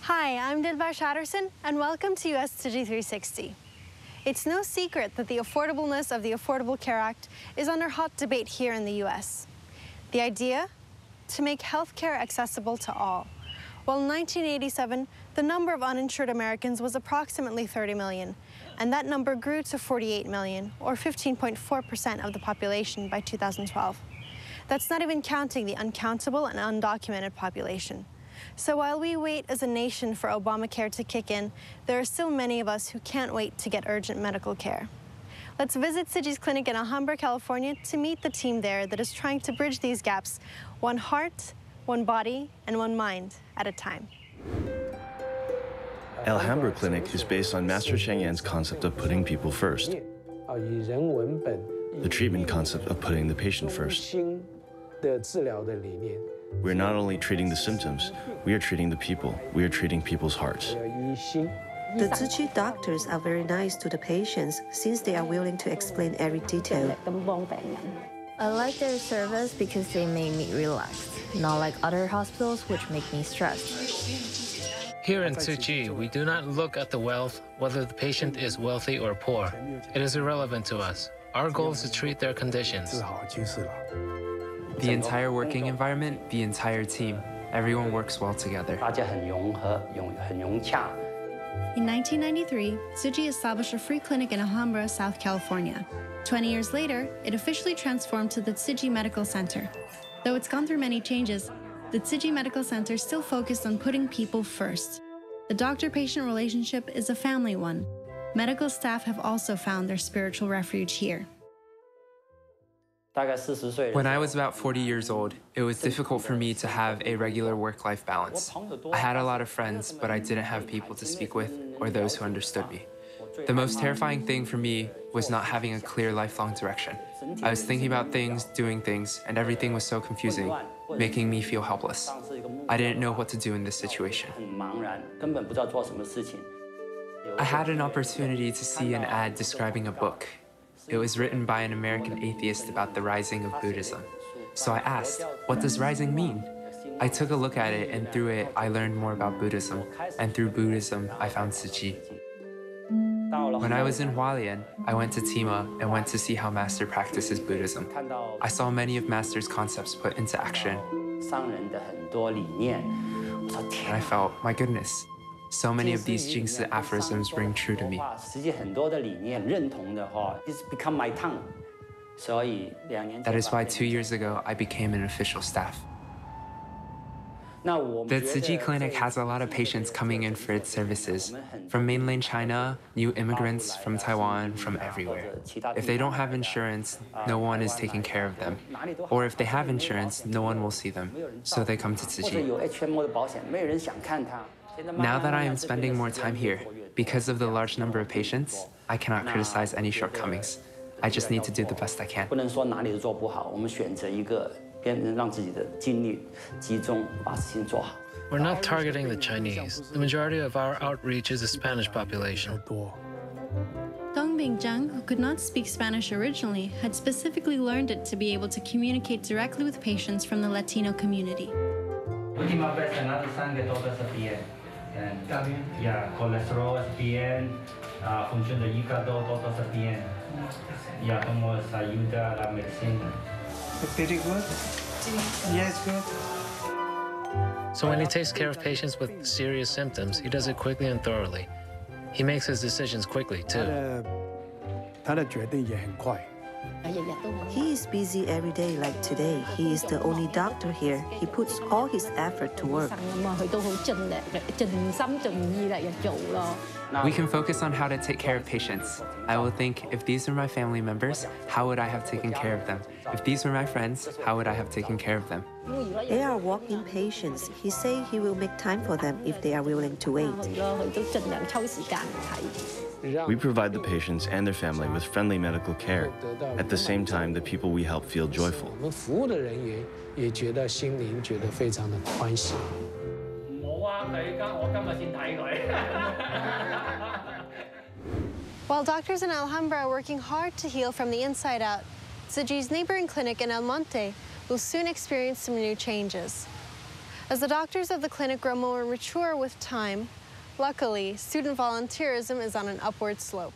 Hi, I'm Dilbar Shatterson, and welcome to USTC360. It's no secret that the affordableness of the Affordable Care Act is under hot debate here in the U.S. The idea? To make health care accessible to all. Well, in 1987, the number of uninsured Americans was approximately 30 million, and that number grew to 48 million, or 15.4% of the population by 2012. That's not even counting the uncountable and undocumented population. So while we wait as a nation for Obamacare to kick in, there are still many of us who can't wait to get urgent medical care. Let's visit Tzu Chi's clinic in Alhambra, California, to meet the team there that is trying to bridge these gaps, one heart, one body, and one mind at a time. Alhambra Clinic is based on Master Cheng Yan's concept of putting people first, the treatment concept of putting the patient first. We're not only treating the symptoms, we are treating the people. We are treating people's hearts. The Tzu Chi doctors are very nice to the patients since they are willing to explain every detail. I like their service because they make me relaxed, not like other hospitals which make me stressed. Here in Tzu Chi, we do not look at the wealth, whether the patient is wealthy or poor. It is irrelevant to us. Our goal is to treat their conditions. The entire working environment, the entire team, everyone works well together. In 1993, Tzu Chi established a free clinic in Alhambra, South California. 20 years later, it officially transformed to the Tzu Chi Medical Center. Though it's gone through many changes, the Tzu Chi Medical Center still focused on putting people first. The doctor-patient relationship is a family one. Medical staff have also found their spiritual refuge here. When I was about 40 years old, it was difficult for me to have a regular work-life balance. I had a lot of friends, but I didn't have people to speak with or those who understood me. The most terrifying thing for me was not having a clear lifelong direction. I was thinking about things, doing things, and everything was so confusing, making me feel helpless. I didn't know what to do in this situation. I had an opportunity to see an ad describing a book. It was written by an American atheist about the rising of Buddhism. So I asked, what does rising mean? I took a look at it, and through it, I learned more about Buddhism. And through Buddhism, I found Tzu Chi. When I was in Hualien, I went to Tima and went to see how Master practices Buddhism. I saw many of Master's concepts put into action. And I felt, my goodness, so many of these Jingsi aphorisms ring true to me. That is why 2 years ago, I became an official staff. The Tzu Chi Clinic has a lot of patients coming in for its services. From mainland China, new immigrants from Taiwan, from everywhere. If they don't have insurance, no one is taking care of them. Or if they have insurance, no one will see them. So they come to Tzu Chi. Now that I am spending more time here, because of the large number of patients, I cannot criticize any shortcomings. I just need to do the best I can. We're not targeting the Chinese. The majority of our outreach is the Spanish population. Dongbing Zhang, who could not speak Spanish originally, had specifically learned it to be able to communicate directly with patients from the Latino community. Colesterol es bien, función del hígado, todo está bien. Ya tomamos ayuda a la medicina. Pretty good? Yes, good. So when he takes care of patients with serious symptoms, he does it quickly and thoroughly. He makes his decisions quickly, too. He is busy every day like today. He is the only doctor here. He puts all his effort to work. We can focus on how to take care of patients. I will think, if these were my family members, how would I have taken care of them? If these were my friends, how would I have taken care of them? They are walk-in patients. He says he will make time for them if they are willing to wait. We provide the patients and their family with friendly medical care. At the same time, the people we help feel joyful. While doctors in Alhambra are working hard to heal from the inside out, Tzu Chi's neighboring clinic in Monte will soon experience some new changes. As the doctors of the clinic grow more mature with time, luckily, student volunteerism is on an upward slope.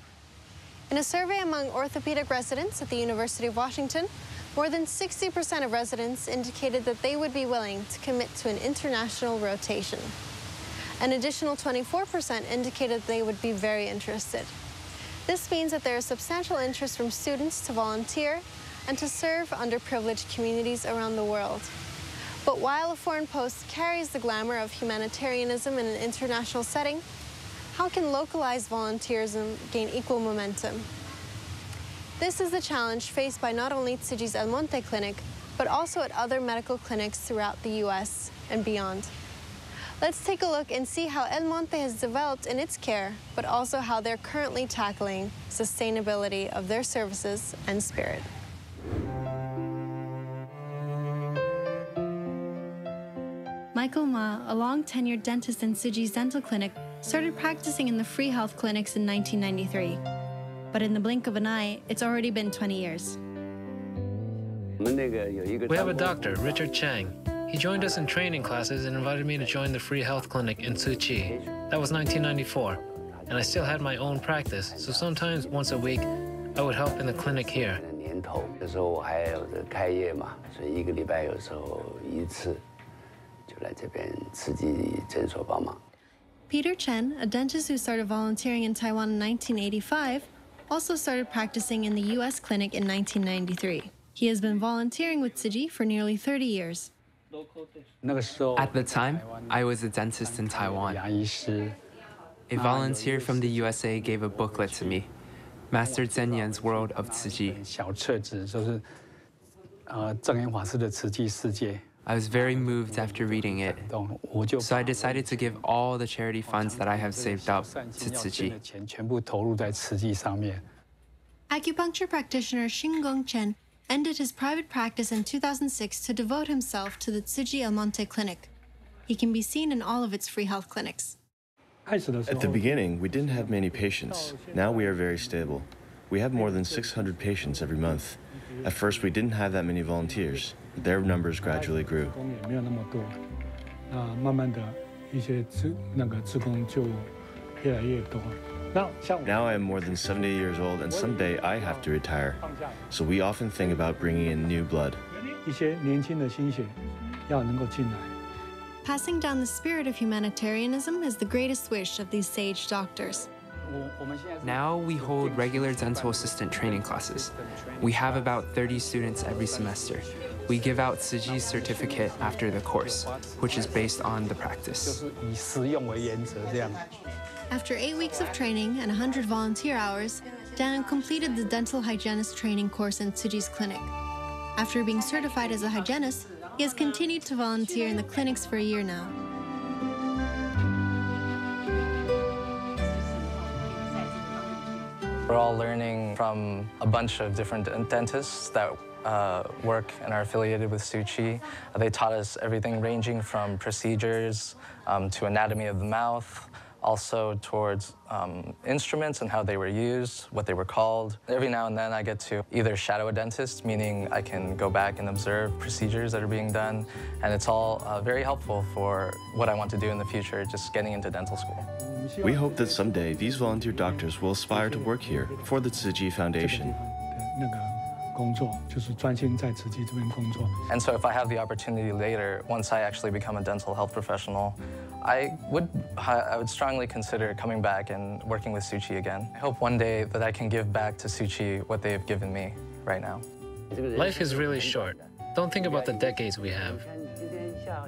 In a survey among orthopedic residents at the University of Washington, more than 60% of residents indicated that they would be willing to commit to an international rotation. An additional 24% indicated they would be very interested. This means that there is substantial interest from students to volunteer and to serve underprivileged communities around the world. But while a foreign post carries the glamour of humanitarianism in an international setting, how can localized volunteerism gain equal momentum? This is the challenge faced by not only Tzu Chi's El Monte Clinic, but also at other medical clinics throughout the U.S. and beyond. Let's take a look and see how El Monte has developed in its care, but also how they're currently tackling sustainability of their services and spirit. Michael Ma, a long-tenured dentist in Tzu Chi's dental clinic, started practicing in the free health clinics in 1993. But in the blink of an eye, it's already been 20 years. We have a doctor, Richard Chang. He joined us in training classes and invited me to join the free health clinic in Tzu Chi. That was 1994, and I still had my own practice, so sometimes once a week, I would help in the clinic here. Peter Chen, a dentist who started volunteering in Taiwan in 1985, also started practicing in the U.S. clinic in 1993. He has been volunteering with Tzu Chi for nearly 30 years. At the time, I was a dentist in Taiwan. A volunteer from the USA gave a booklet to me, Master Zhen Yan's World of Tzu Chi. I was very moved after reading it, so I decided to give all the charity funds that I have saved up to Tzu Chi. Acupuncture practitioner Xingong Chen ended his private practice in 2006 to devote himself to the Tzu Chi El Monte Clinic. He can be seen in all of its free health clinics. At the beginning, we didn't have many patients. Now we are very stable. We have more than 600 patients every month. At first, we didn't have that many volunteers. Their numbers gradually grew. Now I am more than 70 years old, and someday I have to retire. So we often think about bringing in new blood. Passing down the spirit of humanitarianism is the greatest wish of these sage doctors. Now we hold regular dental assistant training classes. We have about 30 students every semester. We give out Tzu Chi's certificate after the course, which is based on the practice. After 8 weeks of training and 100 volunteer hours, Daniel completed the dental hygienist training course in Tzu Chi's clinic. After being certified as a hygienist, he has continued to volunteer in the clinics for a year now. We're all learning from a bunch of different dentists that work and are affiliated with Tzu Chi. They taught us everything ranging from procedures to anatomy of the mouth, also towards instruments and how they were used, what they were called. Every now and then I get to either shadow a dentist, meaning I can go back and observe procedures that are being done, and it's all very helpful for what I want to do in the future, just getting into dental school. We hope that someday these volunteer doctors will aspire to work here for the Tzu Chi Foundation. And so if I have the opportunity later, once I actually become a dental health professional, I would strongly consider coming back and working with Tzu Chi again. I hope one day that I can give back to Tzu Chi what they've given me right now. Life is really short. Don't think about the decades we have.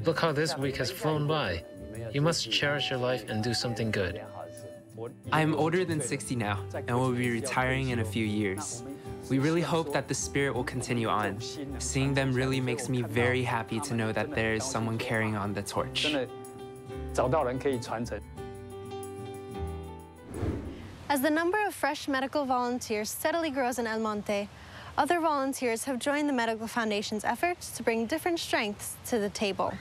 Look how this week has flown by. You must cherish your life and do something good. I am older than 60 now and will be retiring in a few years. We really hope that the spirit will continue on. Seeing them really makes me very happy to know that there is someone carrying on the torch. As the number of fresh medical volunteers steadily grows in El Monte, other volunteers have joined the Medical Foundation's efforts to bring different strengths to the table.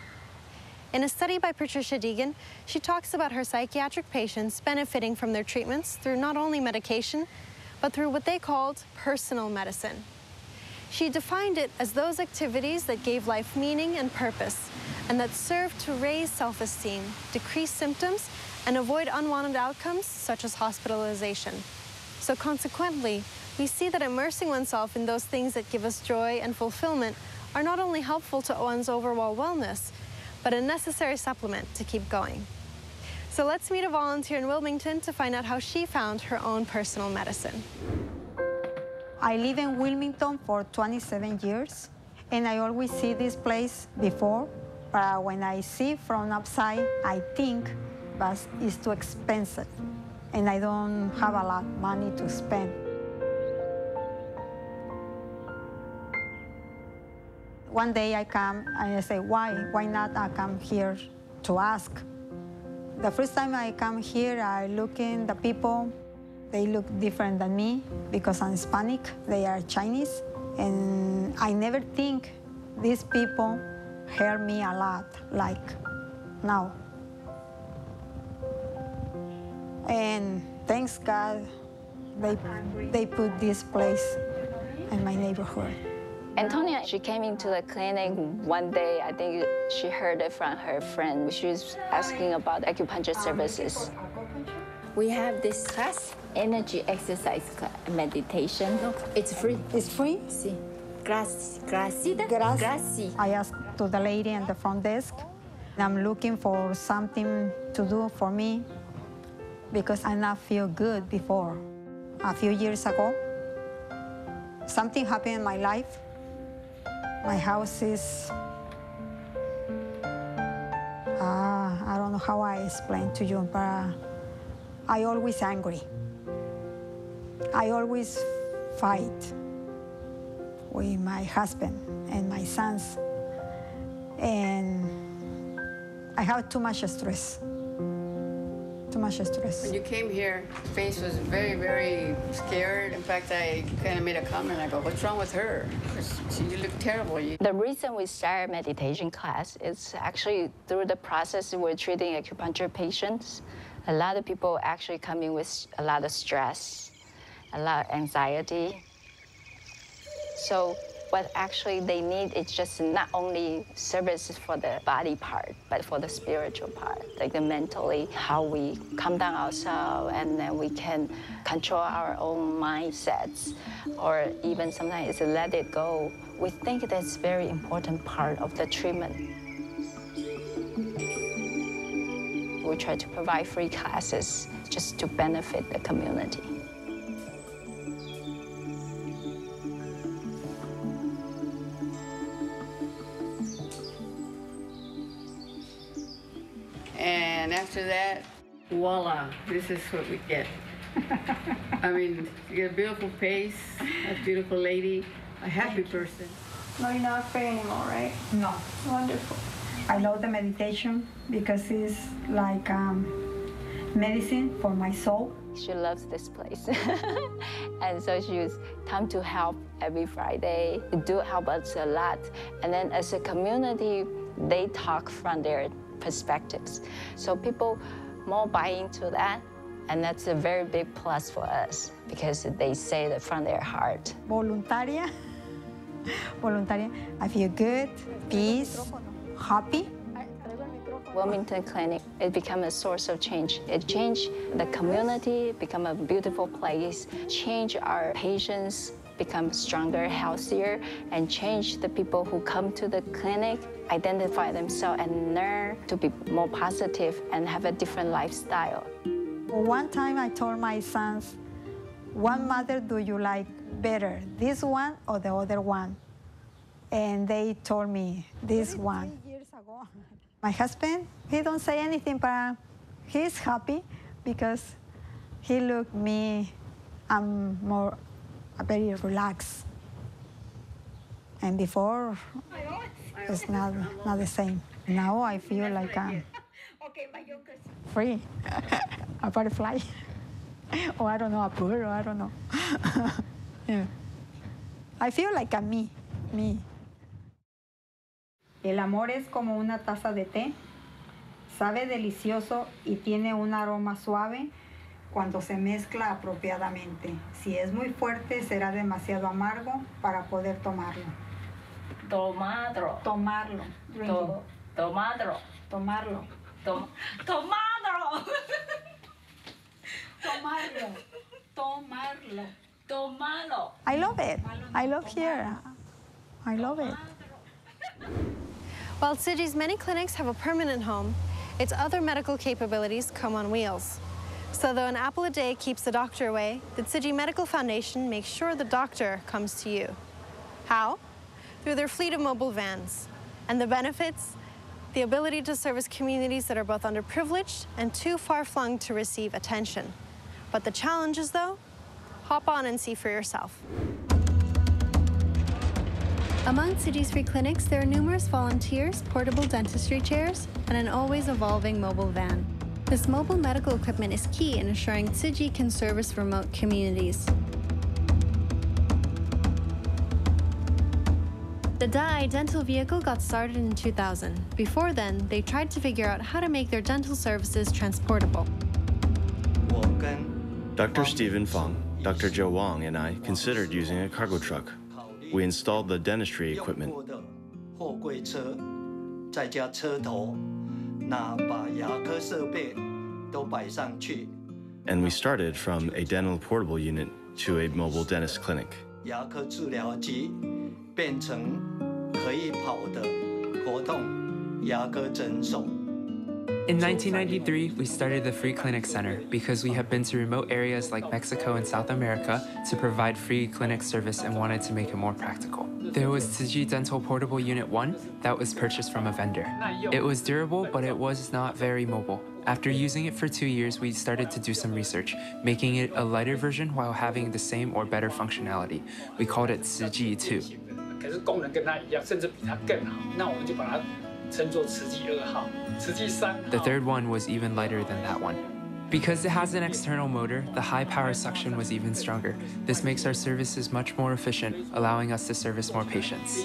In a study by Patricia Deegan, she talks about her psychiatric patients benefiting from their treatments through not only medication, but through what they called personal medicine. She defined it as those activities that gave life meaning and purpose, and that serve to raise self-esteem, decrease symptoms, and avoid unwanted outcomes such as hospitalization. So consequently, we see that immersing oneself in those things that give us joy and fulfillment are not only helpful to one's overall wellness, but a necessary supplement to keep going. So let's meet a volunteer in Wilmington to find out how she found her own personal medicine. I live in Wilmington for 27 years, and I always see this place before, but when I see from outside, I think but it's too expensive, and I don't have a lot of money to spend. One day I come and I say, why not I come here to ask? The first time I come here, I look in the people. They look different than me because I'm Hispanic, they are Chinese, and I never think these people help me a lot like now. And thanks God, they put this place in my neighborhood. Antonia, she came into the clinic one day. I think she heard it from her friend. She was asking about acupuncture services. We have this class, energy exercise class, meditation. No, it's free. It's free? Sí. Gracias. I asked to the lady at the front desk. I'm looking for something to do for me because I not feel good before. A few years ago, something happened in my life. My house is, I don't know how I explain to you, but I always angry. I always fight with my husband and my sons. And I have too much stress. Too much stress. When you came here, your face was very, very scared. In fact, I kind of made a comment. I go, what's wrong with her? You look terrible. The reason we started meditation class is actually through the process we're treating acupuncture patients. A lot of people actually come in with a lot of stress, a lot of anxiety. So what actually they need is just not only services for the body part, but for the spiritual part, like the mentally, how we calm down ourselves, and then we can control our own mindsets, or even sometimes it's let it go. We think that's a very important part of the treatment. We try to provide free classes just to benefit the community. And after that, voila, this is what we get. I mean, you get a beautiful face, a beautiful lady, a happy person. No, you're not afraid anymore, right? No. Wonderful. I love the meditation because it's like medicine for my soul. She loves this place. And so she's come to help every Friday. They do help us a lot. And then as a community, they talk from their perspectives. So people more buy into that. And that's a very big plus for us because they say it from their heart. Voluntaria. Voluntaria. I feel good, peace, happy. Wilmington Clinic, it became a source of change. It changed the community, become a beautiful place, change our patients, become stronger, healthier, and change the people who come to the clinic, identify themselves and learn to be more positive and have a different lifestyle. One time I told my sons, what mother do you like better, this one or the other one? And they told me, this one. My husband, he don't say anything, but he's happy because he look me, I'm more very relaxed. And before, it's not the same. Now I feel like I'm free, a butterfly. Or I don't know, a bird, or I don't know. Yeah. I feel like I'm me. El amor es como una taza de té. Sabe delicioso y tiene un aroma suave cuando se mezcla apropiadamente. Si es muy fuerte, será demasiado amargo para poder tomarlo. Tomarlo. Tomarlo. Tomarlo. Tomarlo. Tomarlo. Tomarlo. Tomarlo. Tomarlo. I love it. I love here. I love it. While Tzu Chi's many clinics have a permanent home, its other medical capabilities come on wheels. So though an apple a day keeps the doctor away, the Tzu Chi Medical Foundation makes sure the doctor comes to you. How? Through their fleet of mobile vans. And the benefits? The ability to service communities that are both underprivileged and too far-flung to receive attention. But the challenges, though? Hop on and see for yourself. Among Tzu Chi's free clinics, there are numerous volunteers, portable dentistry chairs, and an always evolving mobile van. This mobile medical equipment is key in ensuring Tzu Chi can service remote communities. The Dai dental vehicle got started in 2000. Before then, they tried to figure out how to make their dental services transportable. Dr. Stephen Fong, Dr. Joe Wong, and I considered using a cargo truck. We installed the dentistry equipment. And we started from a dental portable unit to a mobile dentist clinic. In 1993, we started the Free Clinic Center because we have been to remote areas like Mexico and South America to provide free clinic service and wanted to make it more practical. There was Tzu Chi Dental Portable Unit 1 that was purchased from a vendor. It was durable, but it was not very mobile. After using it for 2 years, we started to do some research, making it a lighter version while having the same or better functionality. We called it Tzu Chi 2. The third one was even lighter than that one. Because it has an external motor, the high-power suction was even stronger. This makes our services much more efficient, allowing us to service more patients.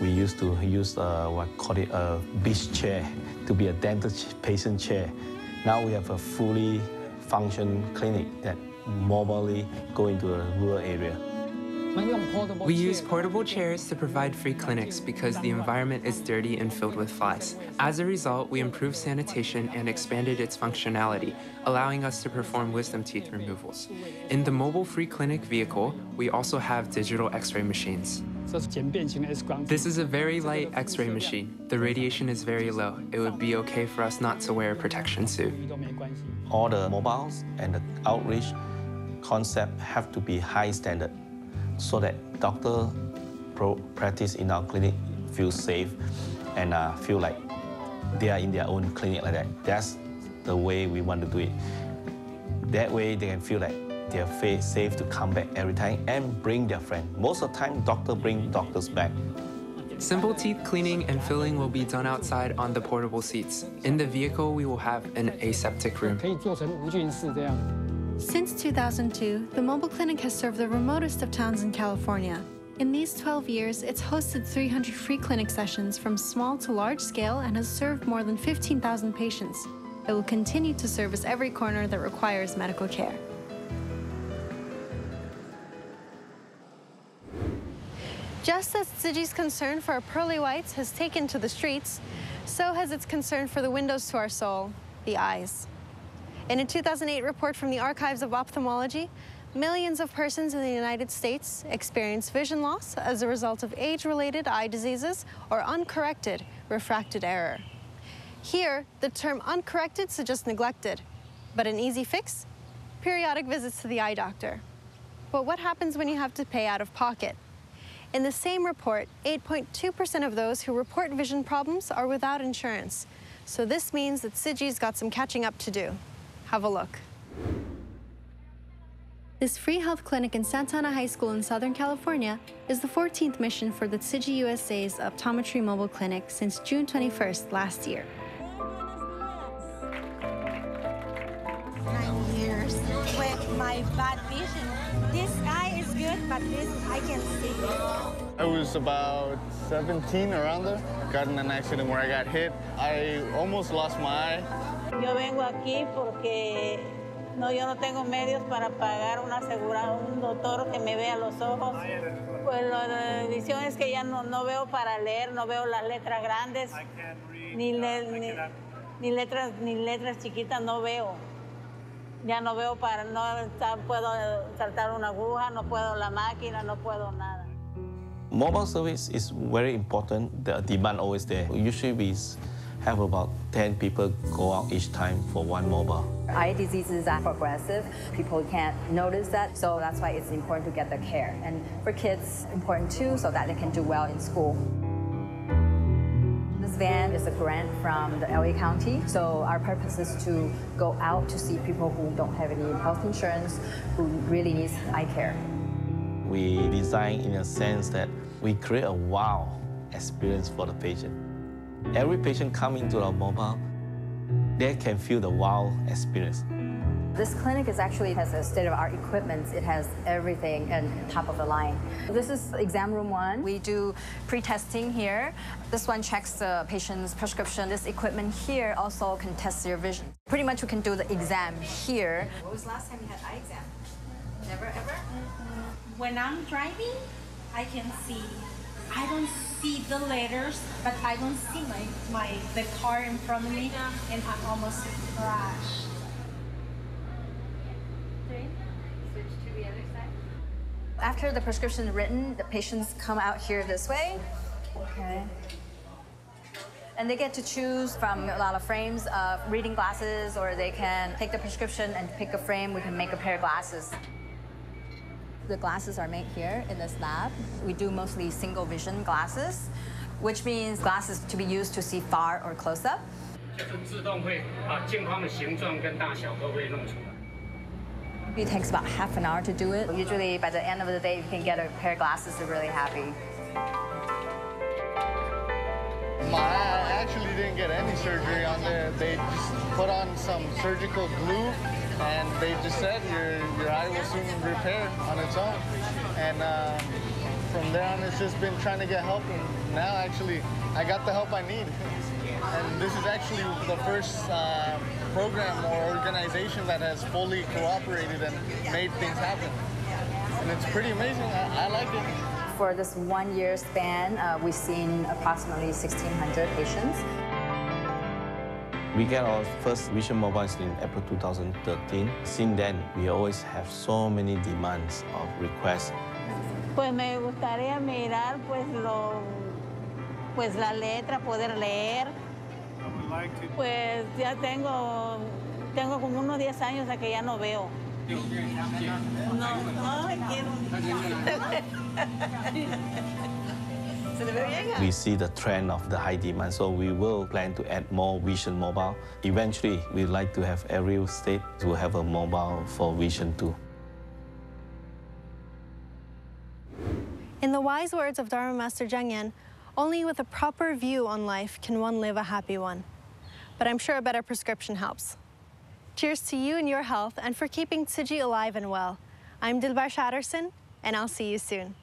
We used to use what call it a beach chair to be a dental patient chair. Now we have a fully functioning clinic that mobilely go into a rural area. We use portable chairs to provide free clinics because the environment is dirty and filled with flies. As a result, we improved sanitation and expanded its functionality, allowing us to perform wisdom teeth removals. In the mobile free clinic vehicle, we also have digital x-ray machines. This is a very light x-ray machine. The radiation is very low. It would be okay for us not to wear a protection suit. All the mobiles and the outreach concept have to be high standard, so that doctor practice in our clinic feel safe and feel like they are in their own clinic like that. That's the way we want to do it. That way they can feel like they are safe to come back every time and bring their friend. Most of the time, doctor bring doctors back. Simple teeth cleaning and filling will be done outside on the portable seats. In the vehicle, we will have an aseptic room. Since 2002, the mobile clinic has served the remotest of towns in California. In these 12 years, it's hosted 300 free clinic sessions from small to large scale and has served more than 15,000 patients. It will continue to service every corner that requires medical care. Just as Tzu Chi's concern for our pearly whites has taken to the streets, so has its concern for the windows to our soul, the eyes. In a 2008 report from the Archives of Ophthalmology, millions of persons in the United States experience vision loss as a result of age-related eye diseases or uncorrected refracted error. Here, the term uncorrected suggests neglected, but an easy fix? Periodic visits to the eye doctor. But what happens when you have to pay out of pocket? In the same report, 8.2% of those who report vision problems are without insurance. So this means that Tzu Chi's got some catching up to do. Have a look. This free health clinic in Santa Ana High School in Southern California is the 14th mission for the Tzu Chi USA's optometry mobile clinic since June 21st last year. 9 years with my bad vision. This eye is good, but this I can see. I was about 17, around there. Got in an accident where I got hit. I almost lost my eye. Yo vengo aquí porque No, yo no tengo medios para pagar un doctor que me vea los ojos. Pues la visión es que ya no veo para leer, no veo las letras grandes, ni letras chiquitas no veo. Ya no veo no puedo saltar una aguja, no puedo la máquina, no puedo nada. Mobile service is very important. The demand always there. Usually we have about 10 people go out each time for one mobile. Eye diseases are progressive. People can't notice that, so that's why it's important to get the care. And for kids, important too, so that they can do well in school. This van is a grant from the LA County, so our purpose is to go out to see people who don't have any health insurance, who really need eye care. We design in a sense that we create a wow experience for the patient. Every patient coming into our mobile, they can feel the wow experience. This clinic has a state-of-the-art equipment. It has everything and top of the line. This is exam room 1. We do pre-testing here. This one checks the patient's prescription. This equipment here also can test your vision. Pretty much we can do the exam here. When was the last time you had eye exam? Never, ever? When I'm driving, I can see. I don't see the letters, but I don't see the car in front of me, and I almost crash. Switch to the other side. After the prescription is written, the patients come out here this way. Okay. And they get to choose from a lot of frames of reading glasses, or they can take the prescription and pick a frame. We can make a pair of glasses. The glasses are made here in this lab. We do mostly single vision glasses, which means glasses to be used to see far or close up. It takes about half an hour to do it. Usually by the end of the day, you can get a pair of glasses, they're really happy. My eye actually didn't get any surgery on there. They just put on some surgical glue, and they just said your eye will soon repair on its own. And from there on, it's just been trying to get help. And now, actually, I got the help I need. And this is actually the first program or organization that has fully cooperated and made things happen. And it's pretty amazing. I like it. For this 1 year span, we've seen approximately 1,600 patients. We got our first Vision Mobiles in April 2013. Since then, we always have so many demands of requests. Pues me gustaría mirar pues la letra, poder leer. Pues ya tengo como unos 10 años a que ya no veo. We see the trend of the high demand, so we will plan to add more Vision Mobile. Eventually, we'd like to have every state to have a mobile for Vision too. In the wise words of Dharma Master Jangyen, only with a proper view on life can one live a happy one. But I'm sure a better prescription helps. Cheers to you and your health, and for keeping Tzu Chi alive and well. I'm Dilbar Shatterson, and I'll see you soon.